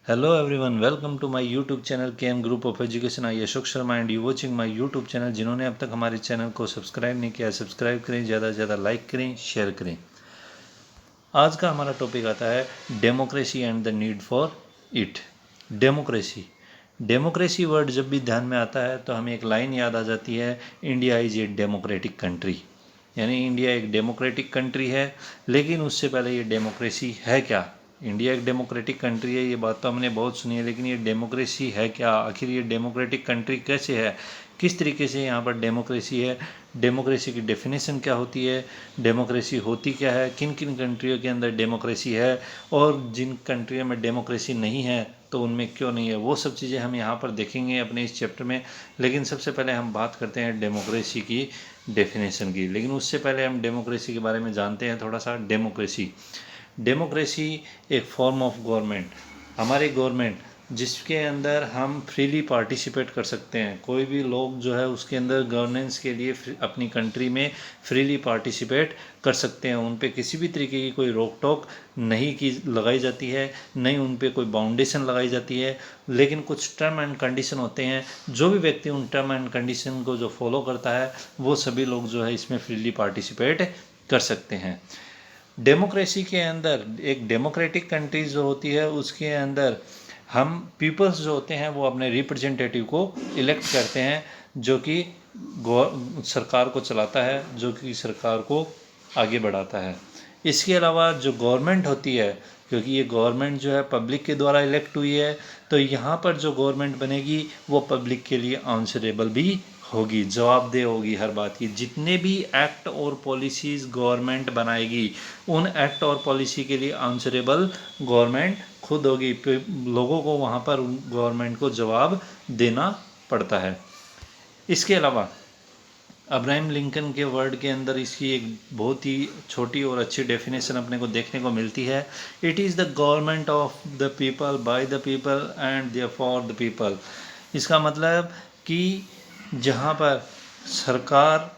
Hello everyone, welcome to my YouTube channel KM Group of Education। I Ashok Sharma and you watching my YouTube channel. जिन्होंने अब तक हमारे channel को subscribe नहीं किया, सब्सक्राइब करें, ज़्यादा से ज़्यादा लाइक करें, शेयर करें। आज का हमारा टॉपिक आता है democracy and the need for it. Democracy democracy word जब भी ध्यान में आता है तो हमें एक लाइन याद आ जाती है, India is a democratic country. यानी इंडिया एक डेमोक्रेटिक कंट्री है। लेकिन उससे पहले ये डेमोक्रेसी है क्या? इंडिया एक डेमोक्रेटिक कंट्री है, ये बात तो हमने बहुत सुनी है, लेकिन ये डेमोक्रेसी है क्या? आखिर ये डेमोक्रेटिक कंट्री कैसे है? किस तरीके से यहाँ पर डेमोक्रेसी है? डेमोक्रेसी की डेफिनेशन क्या होती है? डेमोक्रेसी होती क्या है? किन किन कंट्रियों के अंदर डेमोक्रेसी है और जिन कंट्रियों में डेमोक्रेसी नहीं है तो उनमें क्यों नहीं है? वो सब चीज़ें हम यहाँ पर देखेंगे अपने इस चैप्टर में। लेकिन सबसे पहले हम बात करते हैं डेमोक्रेसी की डेफिनेशन की। लेकिन उससे पहले हम डेमोक्रेसी के बारे में जानते हैं थोड़ा सा। डेमोक्रेसी एक फॉर्म ऑफ गवर्नमेंट, हमारी गवर्नमेंट जिसके अंदर हम फ्रीली पार्टिसिपेट कर सकते हैं। कोई भी लोग जो है उसके अंदर गवर्नेंस के लिए अपनी कंट्री में फ्रीली पार्टिसिपेट कर सकते हैं। उन पे किसी भी तरीके की कोई रोक टोक नहीं की लगाई जाती है, नहीं उन पे कोई बाउंडेशन लगाई जाती है। लेकिन कुछ टर्म एंड कंडीशन होते हैं, जो भी व्यक्ति उन टर्म एंड कंडीशन को जो फॉलो करता है वो सभी लोग जो है इसमें फ्रीली पार्टिसिपेट कर सकते हैं। डेमोक्रेसी के अंदर एक डेमोक्रेटिक कंट्री जो होती है उसके अंदर हम पीपल्स जो होते हैं वो अपने रिप्रेजेंटेटिव को इलेक्ट करते हैं, जो कि सरकार को चलाता है, जो कि सरकार को आगे बढ़ाता है। इसके अलावा जो गवर्नमेंट होती है, क्योंकि ये गवर्नमेंट जो है पब्लिक के द्वारा इलेक्ट हुई है, तो यहाँ पर जो गवर्नमेंट बनेगी वो पब्लिक के लिए आंसरेबल भी होगी, जवाबदेह होगी हर बात की। जितने भी एक्ट और पॉलिसीज़ गवर्नमेंट बनाएगी उन एक्ट और पॉलिसी के लिए आंसरेबल गवर्नमेंट खुद होगी। लोगों को वहाँ पर गवर्नमेंट को जवाब देना पड़ता है। इसके अलावा अब्राहम लिंकन के वर्ड के अंदर इसकी एक बहुत ही छोटी और अच्छी डेफिनेशन अपने को देखने को मिलती है। It is the government of the people, by the people and there for the people. इसका मतलब कि जहाँ पर सरकार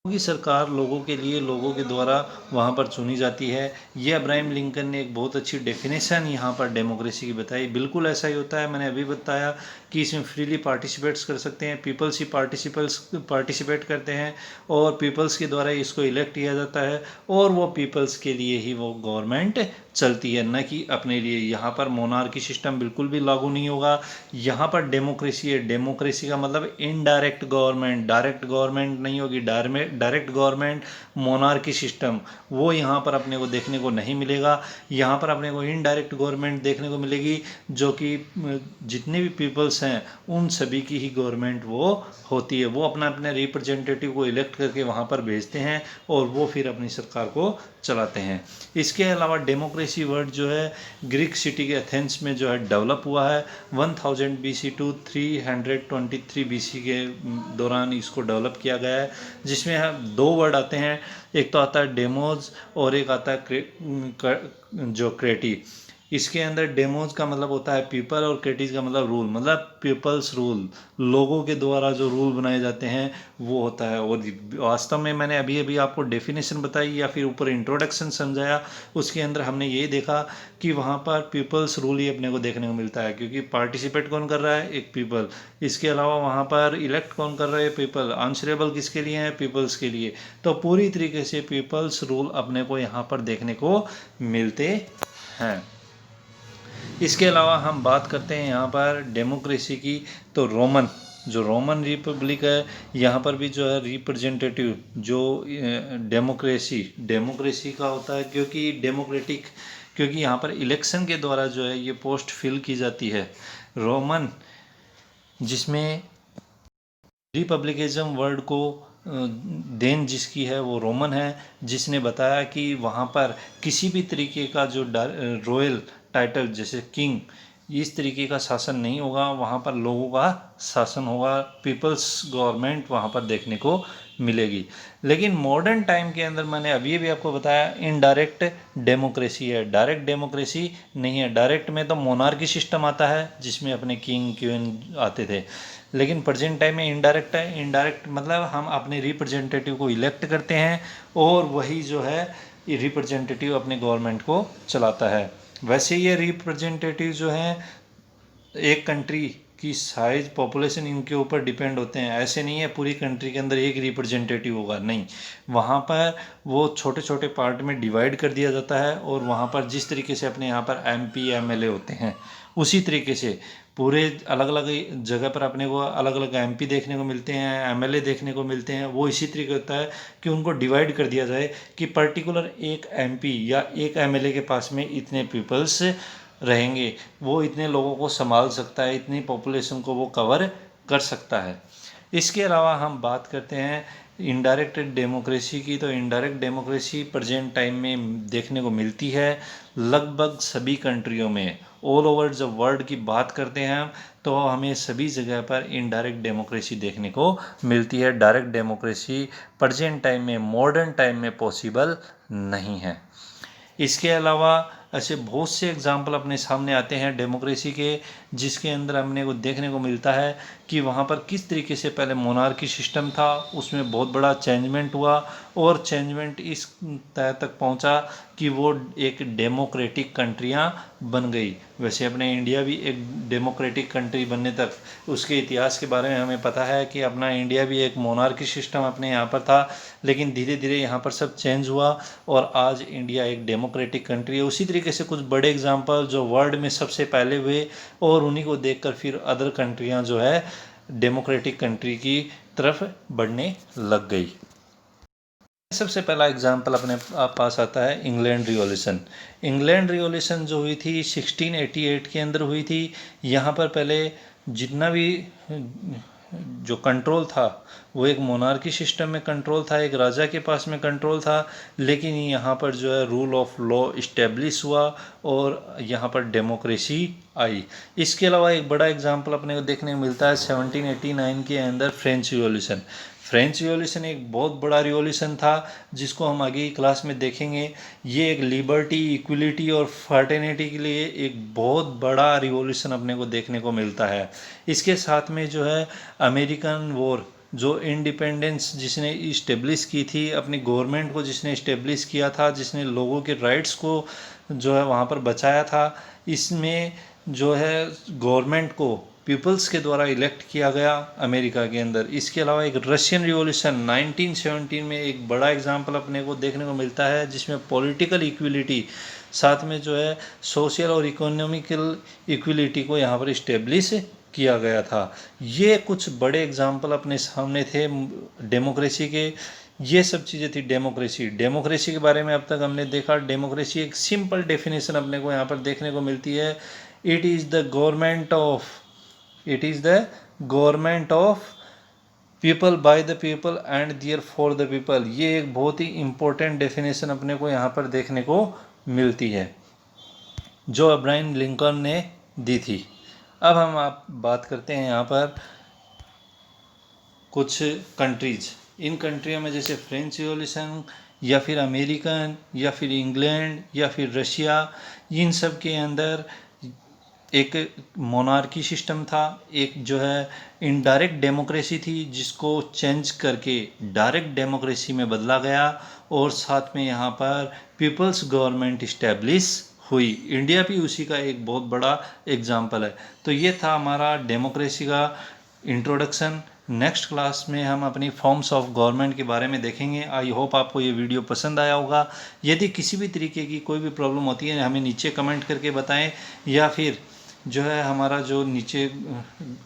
की सरकार लोगों के लिए, लोगों के द्वारा वहाँ पर चुनी जाती है। ये अब्राहम लिंकन ने एक बहुत अच्छी डेफिनेशन यहाँ पर डेमोक्रेसी की बताई। बिल्कुल ऐसा ही होता है, मैंने अभी बताया कि इसमें फ्रीली पार्टिसिपेट्स कर सकते हैं, पीपल्स ही पार्टिसिपेट करते हैं और पीपल्स के द्वारा इसको इलेक्ट किया जाता है और वो पीपल्स के लिए ही वो गवर्नमेंट चलती है, न कि अपने लिए। यहाँ पर मोनार्की सिस्टम बिल्कुल भी लागू नहीं होगा। यहाँ पर डेमोक्रेसी है। डेमोक्रेसी का मतलब इनडायरेक्ट गवर्नमेंट, डायरेक्ट गवर्नमेंट नहीं होगी। डायरेक्ट गवर्नमेंट, मोनार्की सिस्टम, वो यहाँ पर अपने को देखने को नहीं मिलेगा। यहाँ पर अपने को इनडायरेक्ट गवर्नमेंट देखने को मिलेगी, जो कि जितने भी पीपल्स हैं उन सभी की ही गवर्नमेंट वो होती है। वो अपना अपने रिप्रेजेंटेटिव को इलेक्ट करके वहाँ पर भेजते हैं और वो फिर अपनी सरकार को चलाते हैं। इसके अलावा डेमोक्रेसी वर्ड जो है ग्रीक सिटी के एथेंस में जो है डेवलप हुआ है 1000 BC टू 323 BC के दौरान इसको डेवलप किया गया है, जिसमें दो वर्ड आते हैं। एक तो आता है डेमोज और एक आता है जो क्रेटी। इसके अंदर डेमोज का मतलब होता है पीपल और क्रेटिस का मतलब रूल, मतलब पीपल्स रूल, लोगों के द्वारा जो रूल बनाए जाते हैं वो होता है। और वास्तव में मैंने अभी अभी आपको डेफिनेशन बताई या फिर ऊपर इंट्रोडक्शन समझाया, उसके अंदर हमने ये देखा कि वहाँ पर पीपल्स रूल ही अपने को देखने को मिलता है, क्योंकि पार्टिसिपेट कौन कर रहा है? एक पीपल। इसके अलावा वहाँ पर इलेक्ट कौन कर रहा है? पीपल। आंसरेबल किसके लिए है? पीपल्स के लिए। तो पूरी तरीके से पीपल्स रूल अपने को यहाँ पर देखने को मिलते हैं। इसके अलावा हम बात करते हैं यहाँ पर डेमोक्रेसी की, तो रोमन रिपब्लिक है, यहाँ पर भी जो है रिप्रेजेंटेटिव जो डेमोक्रेसी का होता है, क्योंकि यहाँ पर इलेक्शन के द्वारा जो है ये पोस्ट फिल की जाती है। रोमन, जिसमें रिपब्लिकिज्म वर्ड को देन जिसकी है वो रोमन है, जिसने बताया कि वहाँ पर किसी भी तरीके का जो रॉयल टाइटल जैसे किंग, इस तरीके का शासन नहीं होगा। वहाँ पर लोगों का शासन होगा, पीपल्स गवर्नमेंट वहाँ पर देखने को मिलेगी। लेकिन मॉडर्न टाइम के अंदर मैंने अभी भी आपको बताया इनडायरेक्ट डेमोक्रेसी है, डायरेक्ट डेमोक्रेसी नहीं है। डायरेक्ट में तो मोनार्की सिस्टम आता है जिसमें अपने किंग क्वीन आते थे, लेकिन प्रेजेंट टाइम में इनडायरेक्ट है। इनडायरेक्ट मतलब हम अपने रिप्रेजेंटेटिव को इलेक्ट करते हैं और वही जो है रिप्रेजेंटेटिव अपने गवर्नमेंट को चलाता है। वैसे ये रिप्रेजेंटेटिव जो हैं एक कंट्री की साइज पॉपुलेशन इनके ऊपर डिपेंड होते हैं। ऐसे नहीं है पूरी कंट्री के अंदर एक रिप्रेजेंटेटिव होगा, नहीं, वहाँ पर वो छोटे छोटे पार्ट में डिवाइड कर दिया जाता है और वहाँ पर जिस तरीके से अपने यहाँ पर MP MLA होते हैं उसी तरीके से पूरे अलग अलग जगह पर अपने को अलग अलग MP देखने को मिलते हैं, MLA देखने को मिलते हैं। वो इसी तरीके होता है कि उनको डिवाइड कर दिया जाए कि पर्टिकुलर एक MP या एक MLA के पास में इतने पीपल्स रहेंगे, वो इतने लोगों को संभाल सकता है, इतनी पॉपुलेशन को वो कवर कर सकता है। इसके अलावा हम बात करते हैं इनडायरेक्ट डेमोक्रेसी की, तो इनडायरेक्ट डेमोक्रेसी प्रेजेंट टाइम में देखने को मिलती है लगभग सभी कंट्रियों में। ऑल ओवर द वर्ल्ड की बात करते हैं हम तो हमें सभी जगह पर इनडायरेक्ट डेमोक्रेसी देखने को मिलती है। डायरेक्ट डेमोक्रेसी प्रेजेंट टाइम में, मॉडर्न टाइम में पॉसिबल नहीं है। इसके अलावा ऐसे बहुत से एग्जाम्पल अपने सामने आते हैं डेमोक्रेसी के, जिसके अंदर हमने को देखने को मिलता है कि वहाँ पर किस तरीके से पहले मोनार्की सिस्टम था, उसमें बहुत बड़ा चेंजमेंट हुआ और चेंजमेंट इस तय तक पहुँचा कि वो एक डेमोक्रेटिक कंट्रियाँ बन गई। वैसे अपने इंडिया भी एक डेमोक्रेटिक कंट्री बनने तक उसके इतिहास के बारे में हमें पता है कि अपना इंडिया भी एक मोनार्की सिस्टम अपने यहाँ पर था, लेकिन धीरे धीरे यहाँ पर सब चेंज हुआ और आज इंडिया एक डेमोक्रेटिक कंट्री है। उसी तरीके से कुछ बड़े एग्जाम्पल जो वर्ल्ड में सबसे पहले हुए और उन्हीं को देखकर फिर अदर कंट्रियाँ जो है डेमोक्रेटिक कंट्री की तरफ बढ़ने लग गई। सबसे पहला एग्जाम्पल अपने पास आता है इंग्लैंड रिवॉल्यूशन। इंग्लैंड रिवॉल्यूशन जो हुई थी 1688 के अंदर हुई थी। यहाँ पर पहले जितना भी जो कंट्रोल था वो एक मोनार्की सिस्टम में कंट्रोल था, एक राजा के पास में कंट्रोल था, लेकिन यहाँ पर जो है रूल ऑफ लॉ इस्टेब्लिश हुआ और यहाँ पर डेमोक्रेसी आई। इसके अलावा एक बड़ा एग्जाम्पल अपने को देखने को मिलता है 1789 के अंदर फ्रेंच रिवॉल्यूशन। फ्रेंच रिवॉल्यूशन एक बहुत बड़ा रिवॉल्यूशन था जिसको हम आगे की क्लास में देखेंगे। ये एक लिबर्टी, इक्वलिटी और फर्टेनिटी के लिए एक बहुत बड़ा रिवॉल्यूशन अपने को देखने को मिलता है। इसके साथ में जो है अमेरिकन वॉर, जो इंडिपेंडेंस जिसने इस्टेब्लिश की थी, अपनी गवर्नमेंट को जिसने इस्टेब्लिश किया था, जिसने लोगों के राइट्स को जो है वहाँ पर बचाया था, इसमें जो है गवर्नमेंट को पीपल्स के द्वारा इलेक्ट किया गया अमेरिका के अंदर। इसके अलावा एक रशियन रिवॉल्यूशन 1917 में एक बड़ा एग्जाम्पल अपने को देखने को मिलता है जिसमें पॉलिटिकल इक्वलिटी साथ में जो है सोशल और इकोनॉमिकल इक्वलिटी को यहाँ पर इस्टेब्लिश किया गया था। ये कुछ बड़े एग्जाम्पल अपने सामने थे डेमोक्रेसी के। ये सब चीज़ें थी डेमोक्रेसी। डेमोक्रेसी के बारे में अब तक हमने देखा, डेमोक्रेसी एक सिंपल डेफिनेशन अपने को यहाँ पर देखने को मिलती है। It is the government of people by the people and there for the people. ये एक बहुत ही इम्पोर्टेंट डेफिनेशन अपने को यहाँ पर देखने को मिलती है जो अब्राहम लिंकन ने दी थी। अब हम आप बात करते हैं यहाँ पर कुछ कंट्रीज। इन कंट्रियों में जैसे फ्रेंच रिवॉल्यूशन या फिर अमेरिकन या फिर इंग्लैंड या फिर रशिया, इन सब के अंदर एक मोनार्की सिस्टम था, एक जो है इनडायरेक्ट डेमोक्रेसी थी जिसको चेंज करके डायरेक्ट डेमोक्रेसी में बदला गया और साथ में यहाँ पर पीपल्स गवर्नमेंट इस्टेब्लिश हुई। इंडिया भी उसी का एक बहुत बड़ा एग्जाम्पल है। तो ये था हमारा डेमोक्रेसी का इंट्रोडक्शन। नेक्स्ट क्लास में हम अपनी फॉर्म्स ऑफ गवर्नमेंट के बारे में देखेंगे। आई होप आपको ये वीडियो पसंद आया होगा। यदि किसी भी तरीके की कोई भी प्रॉब्लम होती है हमें नीचे कमेंट करके बताएं या फिर जो है हमारा जो नीचे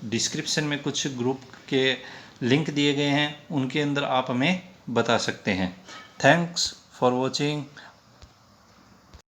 डिस्क्रिप्शन में कुछ ग्रुप के लिंक दिए गए हैं उनके अंदर आप हमें बता सकते हैं। Thanks for watching.